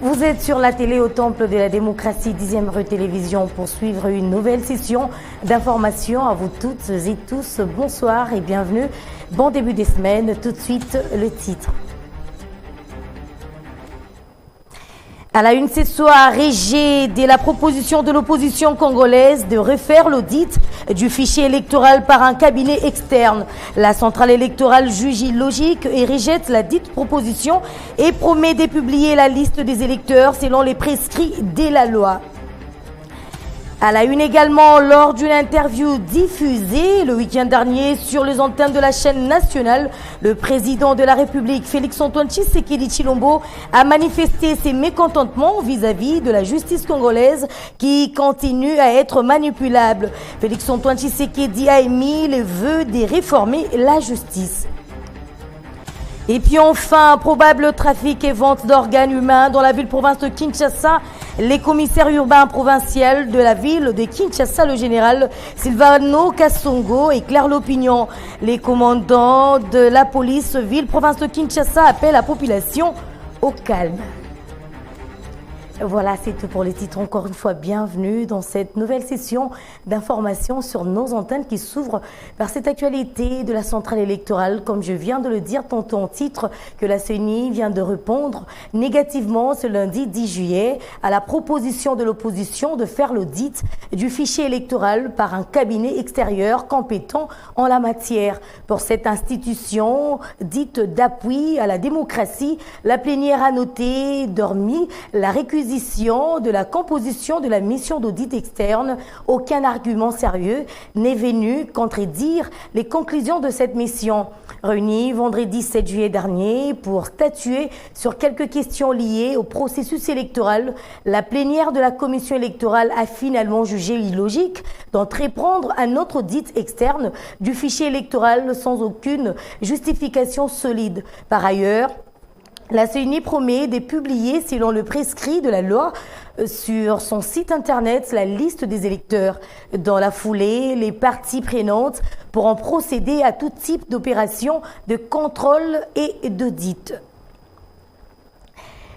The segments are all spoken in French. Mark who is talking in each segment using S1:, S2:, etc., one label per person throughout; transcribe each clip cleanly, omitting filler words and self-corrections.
S1: Vous êtes sur la télé au Temple de la démocratie, 10e rue Télévision, pour suivre une nouvelle session d'information. À vous toutes et tous, bonsoir et bienvenue. Bon début des semaines. Tout de suite, le titre. À la une ce soir, rejet la proposition de l'opposition congolaise de refaire l'audit du fichier électoral par un cabinet externe. La centrale électorale juge illogique et rejette la dite proposition et promet de publier la liste des électeurs selon les prescrits de la loi. À la une également, lors d'une interview diffusée le week-end dernier sur les antennes de la chaîne nationale, le président de la République, Félix-Antoine Tshisekedi Tshilombo, a manifesté ses mécontentements vis-à-vis de la justice congolaise qui continue à être manipulable. Félix-Antoine Tshisekedi a émis le vœu de réformer la justice. Et puis enfin, probable trafic et vente d'organes humains dans la ville-province de Kinshasa. Les commissaires urbains provinciaux de la ville de Kinshasa, le général Silvano Kassongo, éclairent l'opinion. Les commandants de la police ville-province de Kinshasa appellent la population au calme. Voilà, c'est tout pour les titres. Encore une fois, bienvenue dans cette nouvelle session d'information sur nos antennes qui s'ouvre par cette actualité de la centrale électorale. Comme je viens de le dire tantôt en titre, que la CENI vient de répondre négativement ce lundi 10 juillet à la proposition de l'opposition de faire l'audit du fichier électoral par un cabinet extérieur compétent en la matière. Pour cette institution dite d'appui à la démocratie, la plénière a noté, dormi, la récusation de la composition de la mission d'audit externe. Aucun argument sérieux n'est venu contredire les conclusions de cette mission. Réunie vendredi 7 juillet dernier pour statuer sur quelques questions liées au processus électoral, la plénière de la commission électorale a finalement jugé illogique d'entreprendre un autre audit externe du fichier électoral sans aucune justification solide. Par ailleurs, la CENI promet de publier, selon le prescrit de la loi, sur son site internet la liste des électeurs. Dans la foulée, les parties prenantes pourront procéder à tout type d'opération de contrôle et d'audit.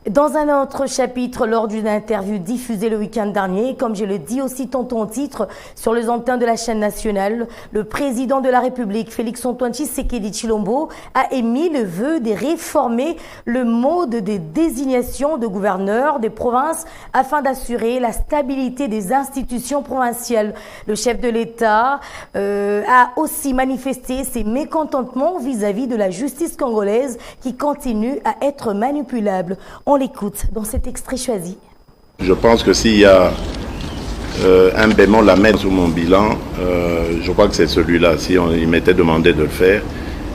S1: Dans un autre chapitre, lors d'une interview diffusée le week-end dernier, comme je le dis aussi tantôt en titre, sur les antennes de la chaîne nationale, le président de la République, Félix-Antoine Tshisekedi Tshilombo, a émis le vœu de réformer le mode de désignation de gouverneurs des provinces afin d'assurer la stabilité des institutions provinciales. Le chef de l'État a aussi manifesté ses mécontentements vis-à-vis de la justice congolaise qui continue à être manipulable. On l'écoute dans cet extrait choisi.
S2: Je pense que s'il y a un bémol à mettre sur mon bilan, je crois que c'est celui-là. Si il m'était demandé de le faire,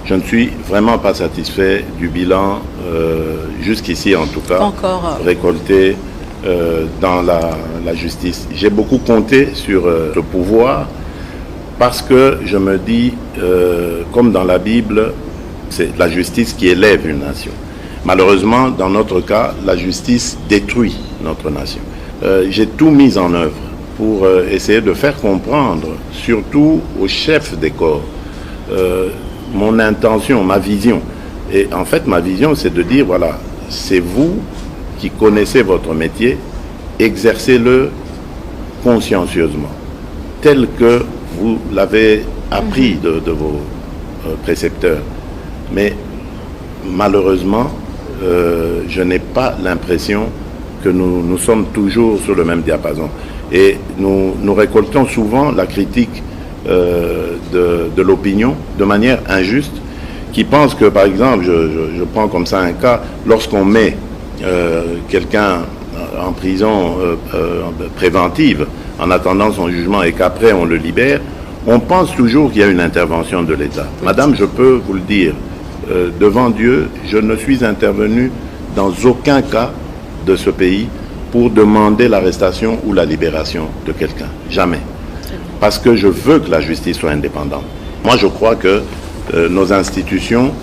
S2: je ne suis vraiment pas satisfait du bilan, jusqu'ici en tout cas, récolté dans la justice. J'ai beaucoup compté sur le pouvoir parce que je me dis, comme dans la Bible, c'est la justice qui élève une nation. Malheureusement, dans notre cas, la justice détruit notre nation. J'ai tout mis en œuvre pour essayer de faire comprendre, surtout aux chefs des corps, mon intention, ma vision. Et en fait, ma vision, c'est de dire, voilà, c'est vous qui connaissez votre métier, exercez-le consciencieusement, tel que vous l'avez appris de vos précepteurs. Mais malheureusement, je n'ai pas l'impression que nous sommes toujours sur le même diapason. Et nous récoltons souvent la critique de l'opinion de manière injuste, qui pense que, par exemple, je prends comme ça un cas, lorsqu'on met quelqu'un en prison préventive en attendant son jugement et qu'après on le libère, on pense toujours qu'il y a une intervention de l'État. Madame, je peux vous le dire, devant Dieu, je ne suis intervenu dans aucun cas de ce pays pour demander l'arrestation ou la libération de quelqu'un. Jamais. Parce que je veux que la justice soit indépendante. Moi, je crois que nos institutions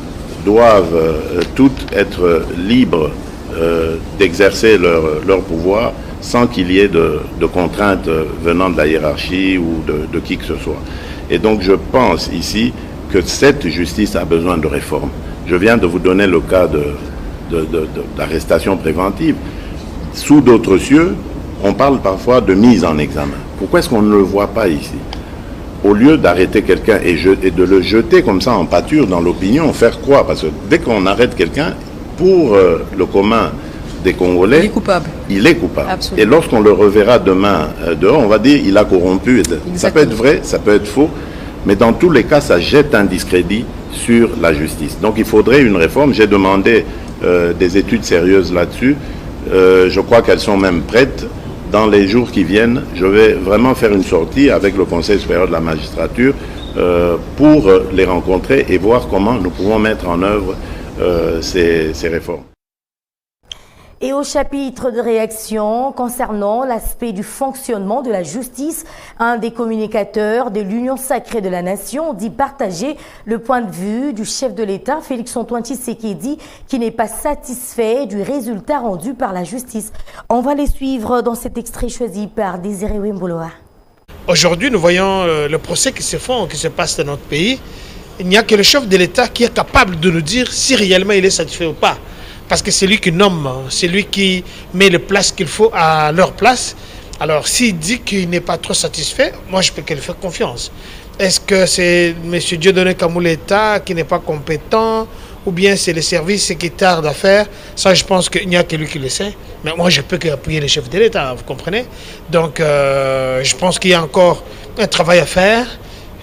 S2: doivent toutes être libres d'exercer leur pouvoir sans qu'il y ait de contraintes venant de la hiérarchie ou de qui que ce soit. Et donc, je pense ici que cette justice a besoin de réforme. Je viens de vous donner le cas d'arrestation préventive. Sous d'autres cieux, on parle parfois de mise en examen. Pourquoi est-ce qu'on ne le voit pas ici? Au lieu d'arrêter quelqu'un et de le jeter comme ça en pâture dans l'opinion, faire quoi? Parce que dès qu'on arrête quelqu'un, pour le commun des Congolais,
S3: il est coupable.
S2: Il est coupable.
S3: Absolument.
S2: Et lorsqu'on le reverra demain dehors, on va dire il a corrompu. Exactement. Ça peut être vrai, ça peut être faux, mais dans tous les cas, ça jette un discrédit sur la justice. Donc il faudrait une réforme. J'ai demandé des études sérieuses là-dessus. Je crois qu'elles sont même prêtes. Dans les jours qui viennent, je vais vraiment faire une sortie avec le Conseil supérieur de la magistrature pour les rencontrer et voir comment nous pouvons mettre en œuvre ces réformes.
S1: Et au chapitre de réaction concernant l'aspect du fonctionnement de la justice, un des communicateurs de l'Union sacrée de la nation dit partager le point de vue du chef de l'État, Félix-Antoine Tshisekedi, qui n'est pas satisfait du résultat rendu par la justice. On va les suivre dans cet extrait choisi par Désiré Wemboloa.
S4: Aujourd'hui, nous voyons le procès qui se passe dans notre pays. Il n'y a que le chef de l'État qui est capable de nous dire si réellement il est satisfait ou pas. Parce que c'est lui qui nomme, c'est lui qui met les places qu'il faut à leur place. Alors s'il dit qu'il n'est pas trop satisfait, moi je peux que lui faire confiance. Est-ce que c'est M. Dieudonné Kamuleta qui n'est pas compétent ou bien c'est les services qui tardent à faire? Ça je pense qu'il n'y a que lui qui le sait. Mais moi je peux qu'appuyer le chef de l'État, vous comprenez? Donc je pense qu'il y a encore un travail à faire.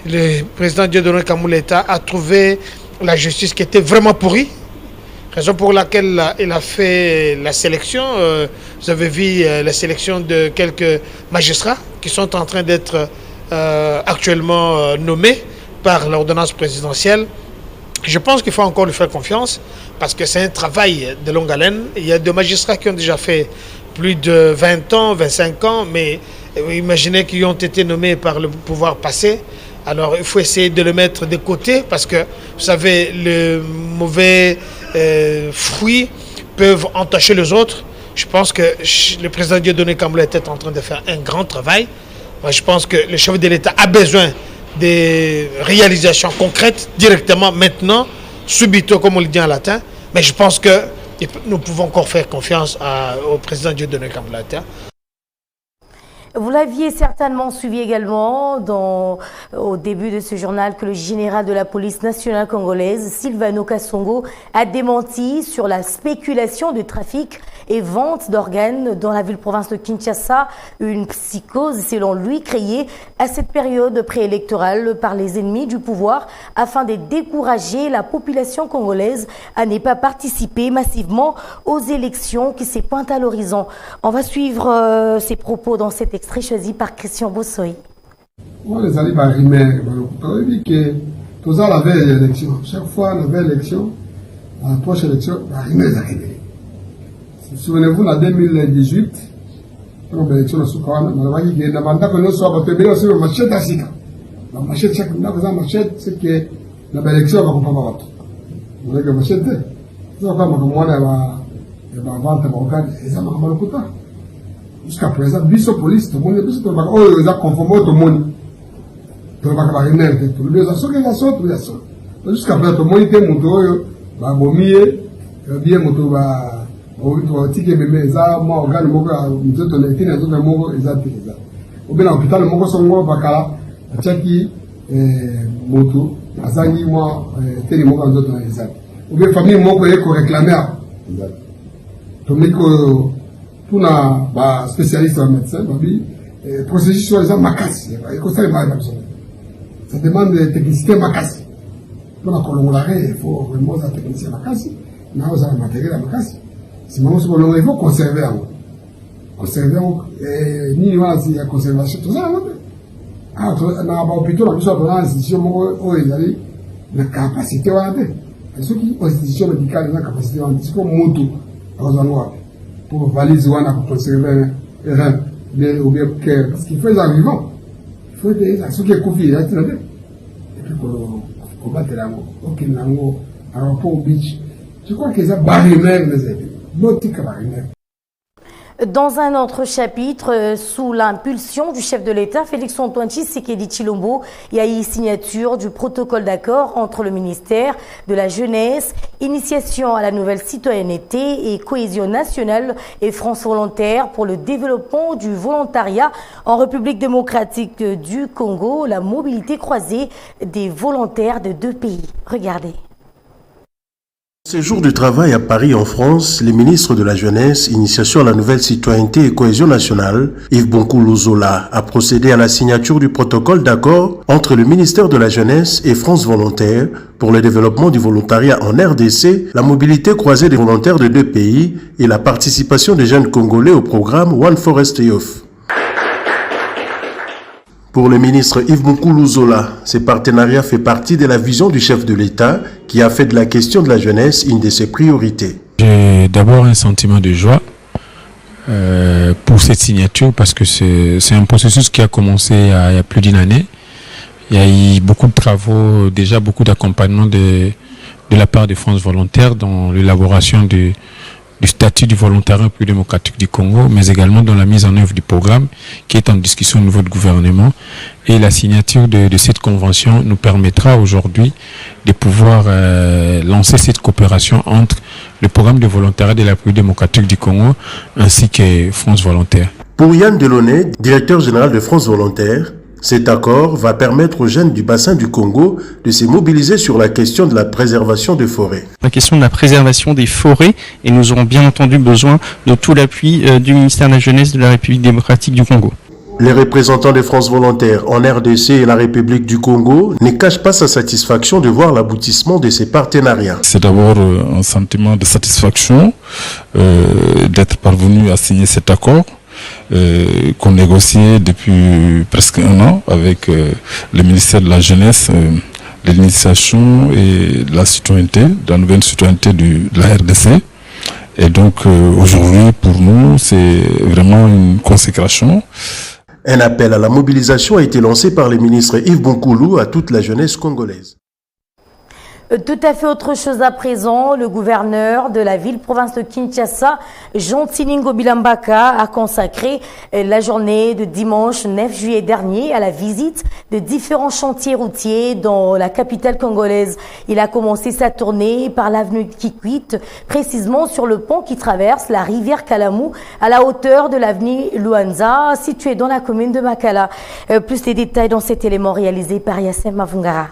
S4: Le président Dieudonné Kamuleta a trouvé la justice qui était vraiment pourrie. Raison pour laquelle il a fait la sélection. Vous avez vu la sélection de quelques magistrats qui sont en train d'être actuellement nommés par l'ordonnance présidentielle. Je pense qu'il faut encore lui faire confiance parce que c'est un travail de longue haleine. Il y a des magistrats qui ont déjà fait plus de 20 ans, 25 ans, mais imaginez qu'ils ont été nommés par le pouvoir passé. Alors il faut essayer de le mettre de côté parce que, vous savez, le mauvais fruits peuvent entacher les autres. Je pense que le président Dieudonné Kamuleta est en train de faire un grand travail. Moi, je pense que le chef de l'État a besoin des réalisations concrètes directement maintenant, subito comme on le dit en latin. Mais je pense que nous pouvons encore faire confiance au président Dieudonné Kamuleta.
S1: Vous l'aviez certainement suivi également au début de ce journal que le général de la police nationale congolaise, Silvano Kasongo, a démenti sur la spéculation de trafic et vente d'organes dans la ville-province de Kinshasa, une psychose selon lui créée à cette période préélectorale par les ennemis du pouvoir afin de décourager la population congolaise à ne pas participer massivement aux élections qui se pointent à l'horizon. On va suivre ces propos dans cet extrait choisi par Christian Bossoy.
S5: Les alliés arrivent, on dit que tous la veille de l'élection, chaque fois la veille de l'élection, à la prochaine élection, les arrivés. Souvenez-vous, en 2018, pour l'élection de Soukawana, on a dit que le mandat que nous sommes obtenus sur le marché d'Asika. Le marché de chaque marché, c'est que l'élection va comprendre votre. On a dit que le marché de ça va comme moi, il va vendre un organe, et ça m'a mal au jusqu'à présent, biso police, tout le monde, biso tout le monde, oh, ils ont conformé tout le monde. Tout le monde va remettre, tout le monde, ça tout le monde. Jusqu'à présent, tout le monde était monté, bah, bombier, bien monté, bah, tike bébé, ça, moi, organe, moi, nous autres, on a été, nous autres, moi, ils ont été, ça. Ou bien, l'hôpital, moi, son moi, bakala, tchaki, moto, azangi, moi, télé, moi, nous autres, ils ont. Ou bien, famille, moi, qu'on réclamer, tout le monde, pour les spécialistes en médecin, le processus sur les gens makassi. Ça demande de technicité makassi. Pour la colongarie, il faut vraiment la technicité makassi. Mais on a le matériel makassi. C'est vraiment ce qu'on il faut conserver. Conserver, ni la conservation, tout ça. Ah, dans l'hôpital, on a besoin de l'institution, la capacité à l'année. Ceux qui ont l'institution médicale, la capacité à l'année, c'est comme moto, dans un noir. Pour valiser pour conserver les reins ou bien parce qu'il faut les vivants. Il faut des ceux qui est confié, il y a tout le monde. Et puis combattre l'amour. Ok, l'amour, à rapport au beach. Je crois qu'ils ont barré même les aides. L'autre barré même.
S1: Dans un autre chapitre, sous l'impulsion du chef de l'État, Félix-Antoine Tshisekedi Tshilombo, il y a eu signature du protocole d'accord entre le ministère de la Jeunesse, Initiation à la nouvelle citoyenneté et Cohésion nationale et France volontaire pour le développement du volontariat en République démocratique du Congo, la mobilité croisée des volontaires de deux pays. Regardez.
S3: Ces jours de travail à Paris en France, les ministres de la Jeunesse, Initiation à la nouvelle citoyenneté et Cohésion nationale, Yves Bonkoulou Zola, a procédé à la signature du protocole d'accord entre le ministère de la Jeunesse et France Volontaire pour le développement du volontariat en RDC, la mobilité croisée des volontaires de deux pays et la participation des jeunes Congolais au programme One Forest Youth. Pour le ministre Yves Bonkoulou Zola, ce partenariat fait partie de la vision du chef de l'État qui a fait de la question de la jeunesse une de ses priorités.
S6: J'ai d'abord un sentiment de joie pour cette signature parce que c'est un processus qui a commencé il y a plus d'une année. Il y a eu beaucoup de travaux, déjà beaucoup d'accompagnement de la part de France Volontaire dans l'élaboration du statut du volontariat plus démocratique du Congo, mais également dans la mise en œuvre du programme qui est en discussion au niveau du gouvernement. Et la signature de cette convention nous permettra aujourd'hui de pouvoir lancer cette coopération entre le programme de volontariat de la République démocratique du Congo ainsi que France Volontaire.
S3: Pour Yann Delaunay, directeur général de France Volontaire, cet accord va permettre aux jeunes du bassin du Congo de se mobiliser sur la question de la préservation des forêts.
S7: La question de la préservation des forêts, et nous aurons bien entendu besoin de tout l'appui du ministère de la Jeunesse de la République démocratique du Congo.
S3: Les représentants de France Volontaire en RDC et la République du Congo ne cachent pas sa satisfaction de voir l'aboutissement de ces partenariats.
S8: C'est d'abord un sentiment de satisfaction d'être parvenu à signer cet accord. Qu'on négociait depuis presque un an avec le ministère de la Jeunesse, de l'initiation et de la citoyenneté, de la nouvelle citoyenneté de la RDC. Et donc aujourd'hui, pour nous, c'est vraiment une consécration.
S3: Un appel à la mobilisation a été lancé par le ministre Yves Bonkoulou à toute la jeunesse congolaise.
S1: Tout à fait autre chose à présent, le gouverneur de la ville-province de Kinshasa, Jean Tiningo Bilambaka, a consacré la journée de dimanche 9 juillet dernier à la visite de différents chantiers routiers dans la capitale congolaise. Il a commencé sa tournée par l'avenue Kikwit, précisément sur le pont qui traverse la rivière Kalamou à la hauteur de l'avenue Luanza, située dans la commune de Makala. Plus de détails dans cet élément réalisé par Yassem Mavungara.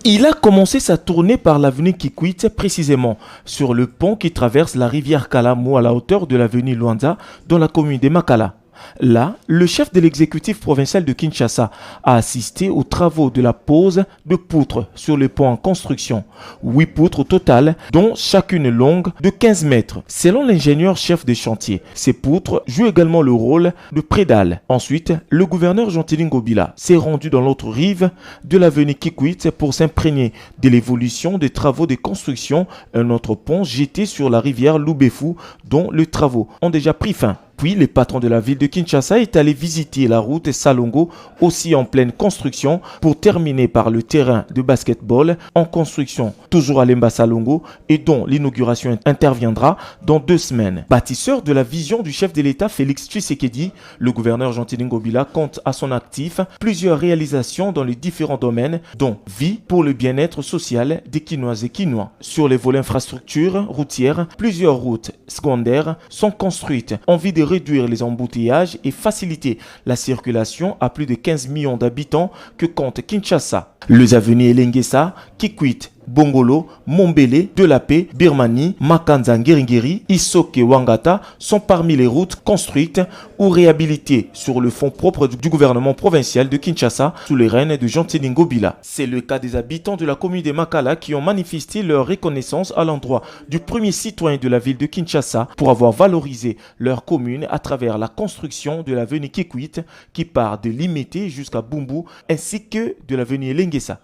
S9: Il a commencé sa tournée par l'avenue Kikwit, précisément sur le pont qui traverse la rivière Kalamou à la hauteur de l'avenue Luanza dans la commune de Makala. Là, le chef de l'exécutif provincial de Kinshasa a assisté aux travaux de la pose de poutres sur le pont en construction. 8 poutres au total, dont chacune longue de 15 mètres. Selon l'ingénieur chef des chantiers, ces poutres jouent également le rôle de prédale. Ensuite, le gouverneur Jean Tiningo Bila s'est rendu dans l'autre rive de l'avenue Kikwit pour s'imprégner de l'évolution des travaux de construction. Un autre pont jeté sur la rivière Loubefou, dont les travaux ont déjà pris fin. Puis, le patron de la ville de Kinshasa est allé visiter la route Salongo, aussi en pleine construction, pour terminer par le terrain de basketball en construction, toujours à Lemba Salongo, et dont l'inauguration interviendra dans 2 semaines. Bâtisseur de la vision du chef de l'État Félix Tshisekedi, le gouverneur Jean Tiningo Bila compte à son actif plusieurs réalisations dans les différents domaines, dont vie pour le bien-être social des Kinoises et Kinois. Sur les volets infrastructures routières, plusieurs routes secondaires sont construites en vue de réduire les embouteillages et faciliter la circulation à plus de 15 millions d'habitants que compte Kinshasa. Les avenues Elengesa, Kikwit, Bongolo, Mombele, Delapé, Birmanie, Makanza Ngiringiri, Isoke Wangata sont parmi les routes construites ou réhabilitées sur le fonds propre du gouvernement provincial de Kinshasa sous les rênes de Jean Tiningo Bila. C'est le cas des habitants de la commune de Makala qui ont manifesté leur reconnaissance à l'endroit du premier citoyen de la ville de Kinshasa pour avoir valorisé leur commune à travers la construction de l'avenue Kikwit qui part de Limité jusqu'à Bumbu ainsi que de l'avenue Elengesa.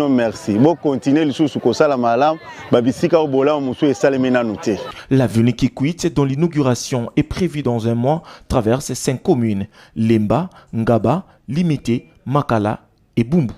S10: Merci. Continuer les choses comme ça la malam babisika obola musu esalemi nanu te.
S9: L'avenue Kikwit dont l'inauguration est prévue dans un mois traverse 5 communes: Lemba, Ngaba, Limité, Makala et Bumbu.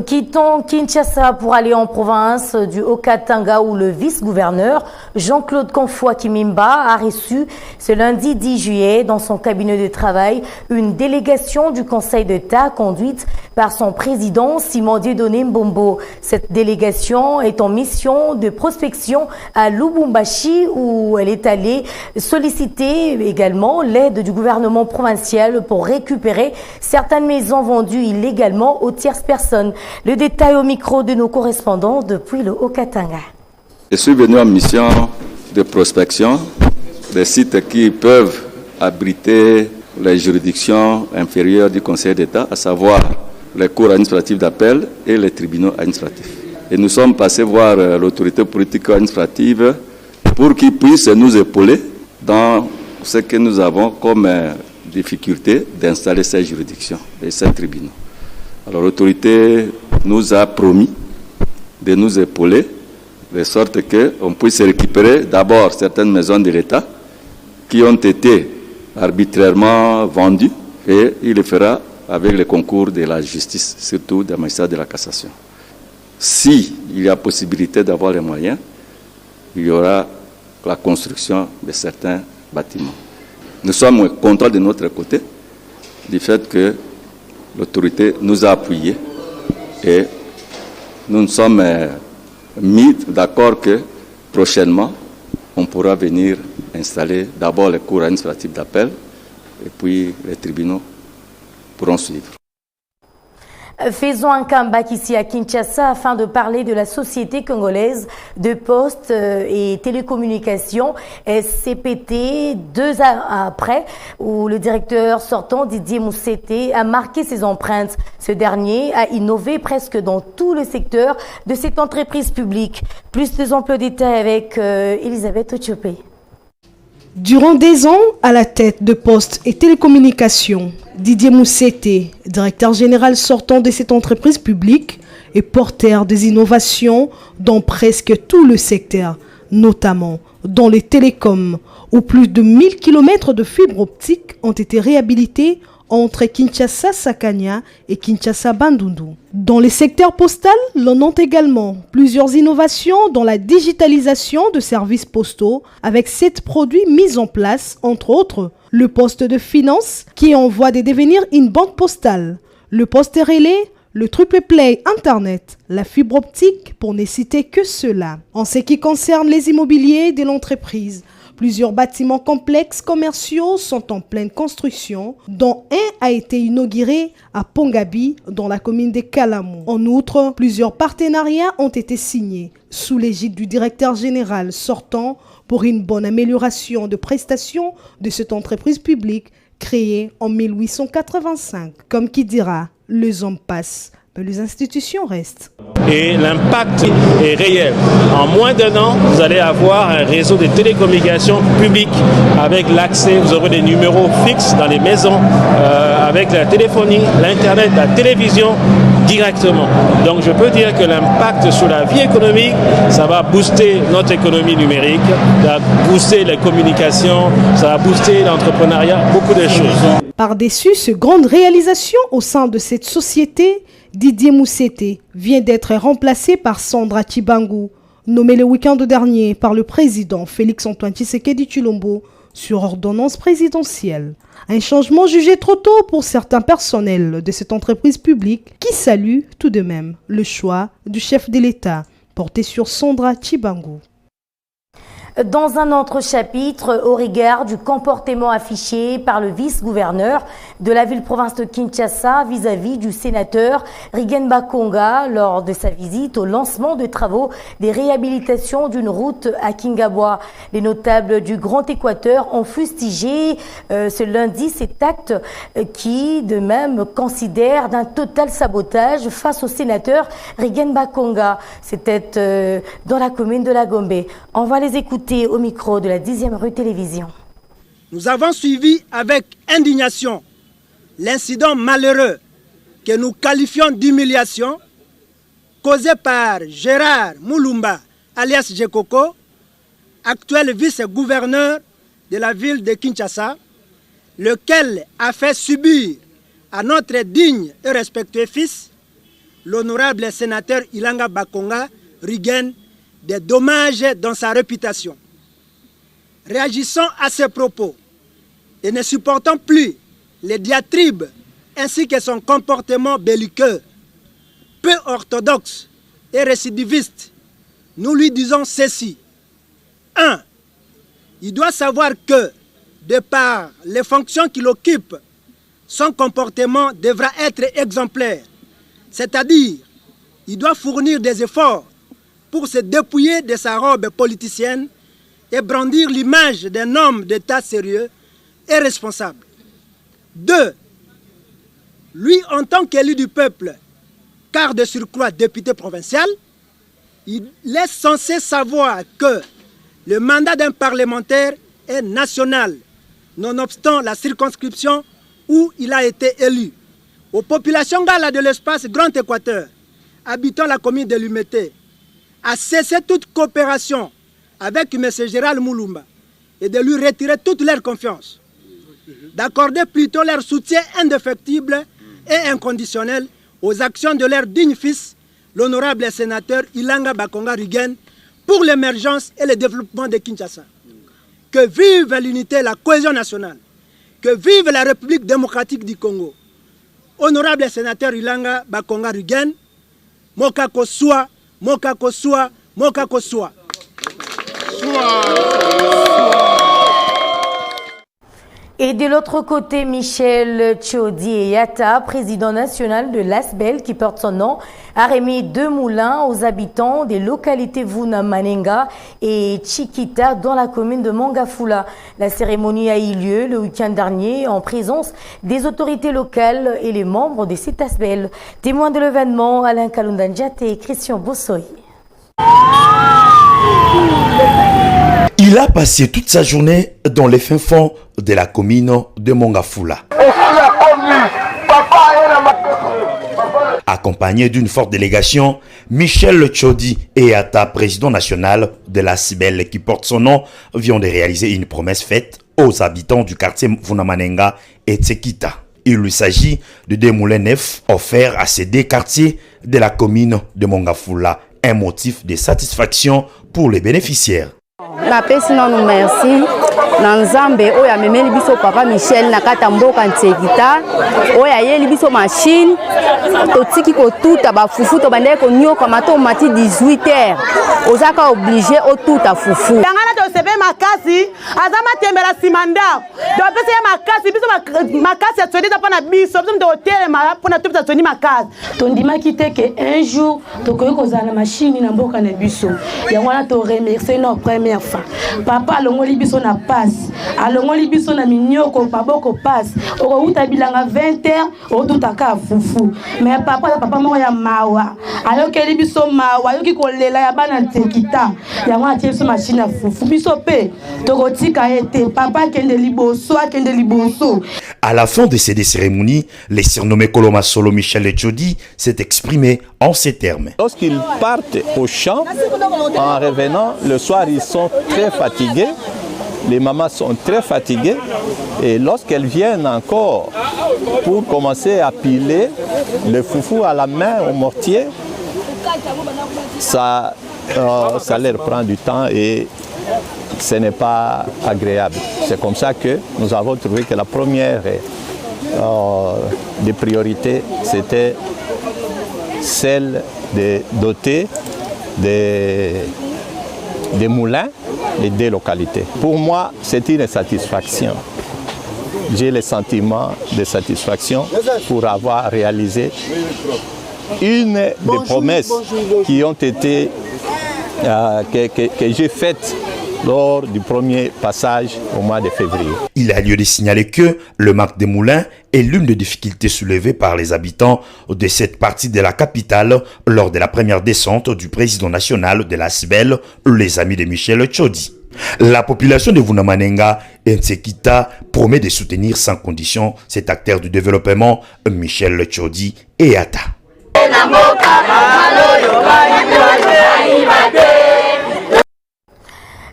S1: Quittons Kinshasa pour aller en province du Haut-Katanga où le vice-gouverneur Jean-Claude Confoy Kimimba a reçu ce lundi 10 juillet dans son cabinet de travail une délégation du Conseil d'État conduite par son président Simon Dieudonné Mbombo. Cette délégation est en mission de prospection à Lubumbashi où elle est allée solliciter également l'aide du gouvernement provincial pour récupérer certaines maisons vendues illégalement aux tierces personnes. Le détail au micro de nos correspondants depuis le Haut-Katanga.
S11: Je suis venu en mission de prospection des sites qui peuvent abriter les juridictions inférieures du Conseil d'État, à savoir les cours administratifs d'appel et les tribunaux administratifs. Et nous sommes passés voir l'autorité politique administrative pour qu'ils puissent nous épauler dans ce que nous avons comme difficulté d'installer ces juridictions et ces tribunaux. Alors l'autorité nous a promis de nous épauler de sorte qu'on puisse récupérer d'abord certaines maisons de l'État qui ont été arbitrairement vendues et il le fera avec le concours de la justice, surtout des magistrats de la cassation. Si il y a possibilité d'avoir les moyens, il y aura la construction de certains bâtiments. Nous sommes contents de notre côté du fait que l'autorité nous a appuyés et nous nous sommes mis d'accord que prochainement, on pourra venir installer d'abord les cours administratifs d'appel et puis les tribunaux pourront suivre.
S1: Faisons un comeback ici à Kinshasa afin de parler de la société congolaise de postes et télécommunications SCPT 2 ans après où le directeur sortant Didier Moussete a marqué ses empreintes. Ce dernier a innové presque dans tout le secteur de cette entreprise publique. Plus de emplois détails avec Elisabeth Ochopé.
S12: Durant des ans, à la tête de Postes et Télécommunications, Didier Moussete, directeur général sortant de cette entreprise publique, est porteur des innovations dans presque tout le secteur, notamment dans les télécoms, où plus de 1000 km de fibres optiques ont été réhabilités entre Kinshasa-Sakania et Kinshasa-Bandundu. Dans les secteurs postaux, l'on note également plusieurs innovations dans la digitalisation de services postaux avec 7 produits mis en place, entre autres le poste de finance qui est en voie de devenir une banque postale, le poste relais, le triple play internet, la fibre optique pour ne citer que cela. En ce qui concerne les immobiliers de l'entreprise, plusieurs bâtiments complexes commerciaux sont en pleine construction, dont un a été inauguré à Pongabi, dans la commune de Kalamu. En outre, plusieurs partenariats ont été signés sous l'égide du directeur général sortant pour une bonne amélioration de prestations de cette entreprise publique créée en 1885. Comme qui dira, les hommes passent, mais les institutions restent.
S13: Et l'impact est réel. En moins d'un an, vous allez avoir un réseau de télécommunications publiques avec l'accès, vous aurez des numéros fixes dans les maisons, avec la téléphonie, l'internet, la télévision directement. Donc je peux dire que l'impact sur la vie économique, ça va booster notre économie numérique, ça va booster les communications, ça va booster l'entrepreneuriat, beaucoup de choses.
S12: Par-dessus ces grandes réalisations au sein de cette société, Didier Moussete vient d'être remplacé par Sandra Chibangu, nommé le week-end dernier par le président Félix-Antoine Tshisekedi Tshilombo sur ordonnance présidentielle. Un changement jugé trop tôt pour certains personnels de cette entreprise publique qui saluent tout de même le choix du chef de l'État porté sur Sandra Chibangu.
S1: Dans un autre chapitre, au regard du comportement affiché par le vice-gouverneur de la ville-province de Kinshasa vis-à-vis du sénateur Riguen Bakonga lors de sa visite au lancement de travaux des réhabilitations d'une route à Kingabwa. Les notables du Grand Équateur ont fustigé ce lundi cet acte qui, de même, considère d'un total sabotage face au sénateur Riguen Bakonga. C'était dans la commune de La Gombe. On va les écouter au micro de la 10e rue Télévision.
S14: Nous avons suivi avec indignation l'incident malheureux que nous qualifions d'humiliation causé par Gérard Moulumba, alias Jekoko, actuel vice-gouverneur de la ville de Kinshasa, lequel a fait subir à notre digne et respectueux fils l'honorable sénateur Ilanga Bakonga Rigen des dommages dans sa réputation. Réagissant à ces propos et ne supportant plus les diatribes ainsi que son comportement belliqueux, peu orthodoxe et récidiviste, nous lui disons ceci. 1. Il doit savoir que, de par les fonctions qu'il occupe, son comportement devra être exemplaire. C'est-à-dire, il doit fournir des efforts pour se dépouiller de sa robe politicienne et brandir l'image d'un homme d'État sérieux et responsable. 2. Lui, en tant qu'élu du peuple, car de surcroît député provincial, il est censé savoir que le mandat d'un parlementaire est national, nonobstant la circonscription où il a été élu. Aux populations gala de l'espace Grand Équateur, habitant la commune de Lumété, à cesser toute coopération avec M. Gérald Moulumba et de lui retirer toute leur confiance, d'accorder plutôt leur soutien indéfectible et inconditionnel aux actions de leur digne fils, l'honorable sénateur Ilanga Bakonga Rigen, pour l'émergence et le développement de Kinshasa. Que vive l'unité et la cohésion nationale. Que vive la République démocratique du Congo. Honorable sénateur Ilanga Bakonga Rigen, Mokako Soa, Mokako Soa, Mokako Soa.
S1: Et de l'autre côté, Michel Tchodi Eyata, président national de l'ASBEL qui porte son nom, a remis 2 moulins aux habitants des localités Vuna Manenga et Chiquita dans la commune de Mongafula. La cérémonie a eu lieu le week-end dernier en présence des autorités locales et les membres de cet ASBEL. Témoins de l'événement, Alain Kalundanjate et Christian Bossoy.
S15: Il a passé toute sa journée dans les fins fonds de la commune de Mongafula. Accompagné d'une forte délégation, Michel Tchodi Eyata, président national de la CIBEL qui porte son nom, vient de réaliser une promesse faite aux habitants du quartier Vunamanenga et Tsekita. Il s'agit de 2 moulins neufs offerts à ces 2 quartiers de la commune de Mongafula, un motif de satisfaction pour les bénéficiaires.
S16: La personne nous merci. Nanzambe oya memeli biso papa Michel nakata mboka Nsekita oya yeli biso machine totiki ko tuta ba fufu to bande ko nyoka mato mati 18h ozaka obligé o tuta fufu ngana to sebe makasi azama tembela simanda do pese makasi biso makasi ya tsodi ta na biso biso ndo hotel ma pona tuta tsoni makasi to ndima kiteke un jour to ko kozana machine na mboka na biso ya wana to remercier nos première fois papa longoli biso na passe alongoli biso na minyoko baboko passe oko uta bilanga 20h o tutaka fufu mais papa moko ya mawa ayokeli biso mawa yoki kolela ya bana Nsekita ya mwa tie biso machine ya fufu biso pe tokotika ete papa kende liboso akende liboso.
S15: À la fin de ces cérémonies, les surnommés Koloma Solo Michel Tchodi s'est exprimé en ces termes.
S17: Lorsqu'ils partent au champ, en revenant, le soir, ils sont très fatigués. Les mamans sont très fatiguées. Et lorsqu'elles viennent encore pour commencer à piler le foufou à la main au mortier, ça leur prend du temps et ce n'est pas agréable. C'est comme ça que nous avons trouvé que la première des priorités, c'était celle de doter des moulins et des localités. Pour moi, c'est une satisfaction. J'ai le sentiment de satisfaction pour avoir réalisé une des promesses qui ont été que j'ai faites lors du premier passage au mois de février.
S15: Il a lieu de signaler que le manque des moulins est l'une des difficultés soulevées par les habitants de cette partie de la capitale lors de la première descente du président national de la CIBEL, les amis de Michel Tchodi. La population de Vunamanenga et Nsekita promet de soutenir sans condition cet acteur du développement, Michel Tchodi Eyata.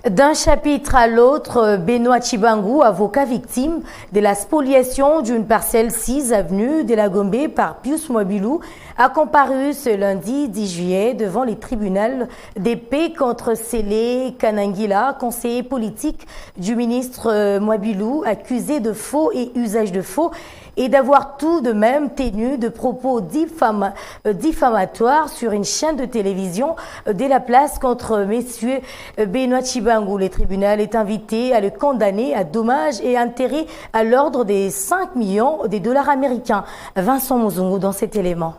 S1: D'un chapitre à l'autre, Benoît Chibangu, avocat victime de la spoliation d'une parcelle 6 avenue de la Gombe par Pius Mwabilou, a comparu ce lundi 10 juillet devant les tribunaux des paix contre Sélé Kanangila, conseiller politique du ministre Mwabilou, accusé de faux et usage de faux et d'avoir tout de même tenu de propos diffamatoires sur une chaîne de télévision de la place contre messieurs Benoît Chibangu. Le tribunal est invité à le condamner à dommages et intérêts à l'ordre des 5 millions de dollars américains. Vincent Mozungu dans cet élément.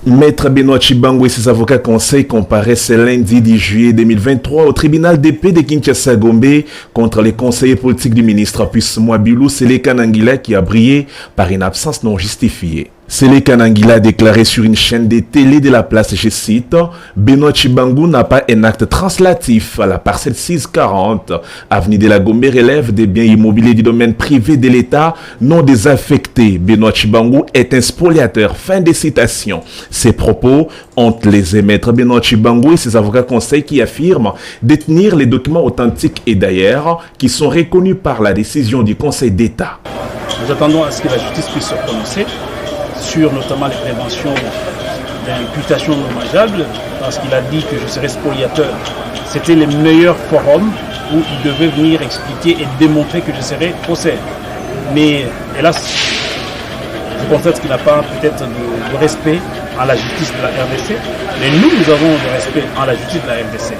S18: Maître Benoît Chibangu et ses avocats conseils comparaissent ce lundi 10 juillet 2023 au tribunal de paix de Kinshasa Gombe contre les conseillers politiques du ministre Pius Mwabilou Sélé Kanangila qui a brillé par une absence non justifiée. Sélé Kanangila a déclaré sur une chaîne de télé de la place, je cite, « Benoît Chibangu n'a pas un acte translatif à la parcelle 640. Avenue de la Gombe relève des biens immobiliers du domaine privé de l'État non désaffectés. Benoît Chibangu est un spoliateur. » Fin de citation. Ces propos ont les maîtres Benoît Chibangu et ses avocats conseils qui affirment détenir les documents authentiques et d'ailleurs qui sont reconnus par la décision du Conseil d'État.
S19: Nous attendons à ce que la justice puisse se prononcer sur notamment les préventions d'imputation dommageable, parce qu'il a dit que je serais spoliateur. C'était le meilleur forum où il devait venir expliquer et démontrer que je serais faussaire. Mais hélas, je constate qu'il n'a pas peut-être de respect en la justice de la RDC, mais nous avons le respect en la justice de la RDC.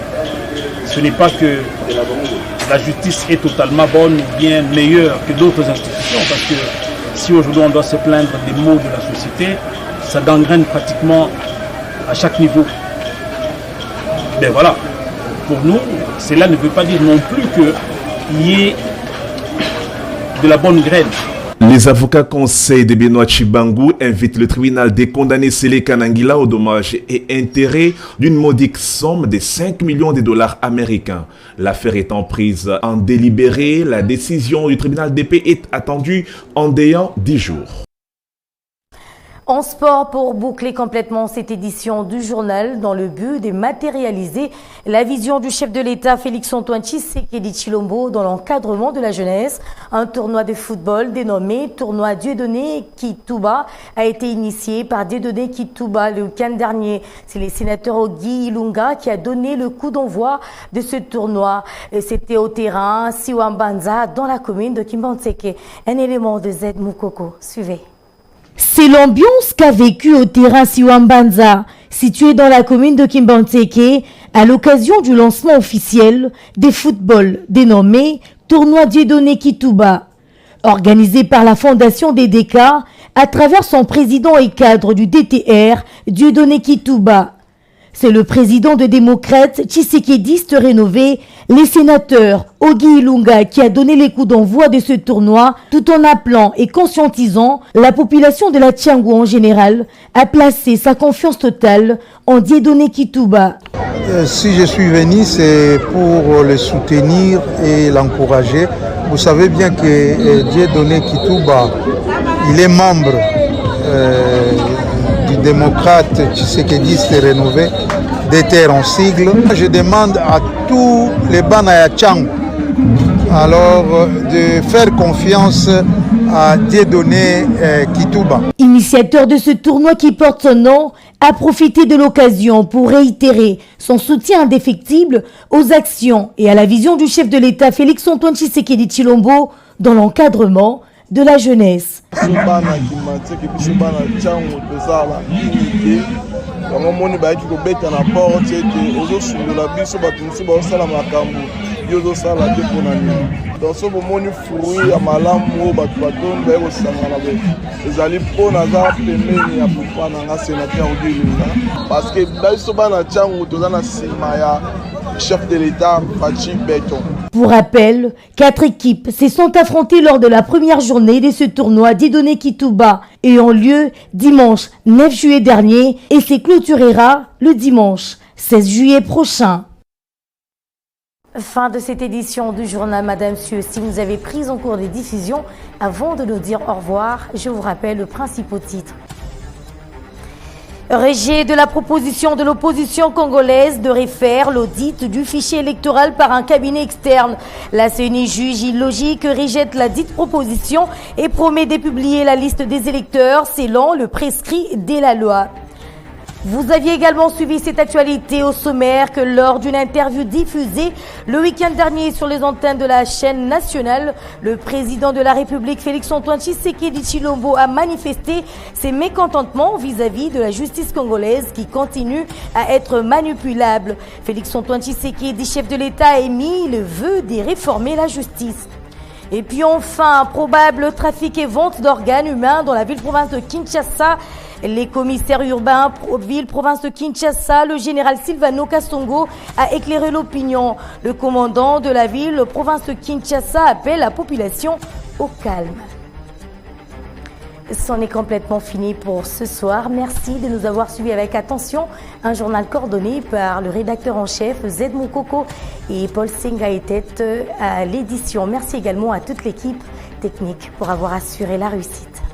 S19: Ce n'est pas que la justice est totalement bonne ou bien meilleure que d'autres institutions, parce que si aujourd'hui on doit se plaindre des maux de la société, ça gangrène pratiquement à chaque niveau. Ben voilà, pour nous, cela ne veut pas dire non plus qu'il y ait de la bonne graine.
S18: Les avocats conseils de Benoît Chibangu invitent le tribunal de condamner Sélé Kanangila au dommage et intérêt d'une modique somme de 5 millions de dollars américains. L'affaire étant prise en délibéré, la décision du tribunal de paix est attendue en délai 10 jours.
S1: En sport, pour boucler complètement cette édition du journal, dans le but de matérialiser la vision du chef de l'État Félix-Antoine Tshisekedi Tshilombo dans l'encadrement de la jeunesse, un tournoi de football dénommé Tournoi Dieudonné Kituba a été initié par Dieudonné Kituba le week-end dernier. C'est le sénateur Ogi Ilunga qui a donné le coup d'envoi de ce tournoi. C'était au terrain Siwambanza dans la commune de Kimbantseke. Un élément de Z Moukoko. Suivez. C'est l'ambiance qu'a vécu au terrain Siwambanza, situé dans la commune de Kimbantseke, à l'occasion du lancement officiel des footballs dénommé Tournoi Dieudonné Kituba, organisé par la Fondation DDK à travers son président et cadre du DTR, Dieudonné Kituba. C'est le président de démocrates tshisekédistes rénové, les sénateurs Ogi Ilunga, qui a donné les coups d'envoi de ce tournoi tout en appelant et conscientisant la population de la Tiangou en général à placer sa confiance totale en Dieudonné Kituba.
S20: Si je suis venu, c'est pour le soutenir et l'encourager. Vous savez bien que Dieudonné Kituba, il est membre du démocrate tshisekédiste rénové, DTR en sigle. Je demande à tous les Banaya Tchang alors de faire confiance à Dieudonné Kituba.
S1: Initiateur de ce tournoi qui porte son nom, a profité de l'occasion pour réitérer son soutien indéfectible aux actions et à la vision du chef de l'État Félix-Antoine Tshisekedi Tshilombo dans l'encadrement de la jeunesse.
S20: chef de l'État, Fachi Beton.
S1: Pour rappel, 4 équipes se sont affrontées lors de la première journée de ce tournoi Dieudonné Kituba ayant lieu dimanche 9 juillet dernier et se clôturera le dimanche 16 juillet prochain. Fin de cette édition du journal, Madame, Monsieur. Si vous avez pris en cours des diffusions, avant de nous dire au revoir, je vous rappelle le principal titre. Rejet de la proposition de l'opposition congolaise de refaire l'audit du fichier électoral par un cabinet externe. La CENI juge illogique, rejette la dite proposition et promet de publier la liste des électeurs selon le prescrit de la loi. Vous aviez également suivi cette actualité au sommaire que lors d'une interview diffusée le week-end dernier sur les antennes de la chaîne nationale, le président de la République Félix-Antoine Tshisekedi Tshilombo a manifesté ses mécontentements vis-à-vis de la justice congolaise qui continue à être manipulable. Félix-Antoine Tshisekedi, chef de l'État, a émis le vœu de réformer la justice. Et puis enfin, probable trafic et vente d'organes humains dans la ville-province de Kinshasa. Les commissaires urbains ville-province de Kinshasa, le général Silvano Kasongo, a éclairé l'opinion. Le commandant de la ville-province de Kinshasa appelle la population au calme. C'en est complètement fini pour ce soir. Merci de nous avoir suivis avec attention. Un journal coordonné par le rédacteur en chef Zed Moukoko et Paul Senga était à l'édition. Merci également à toute l'équipe technique pour avoir assuré la réussite.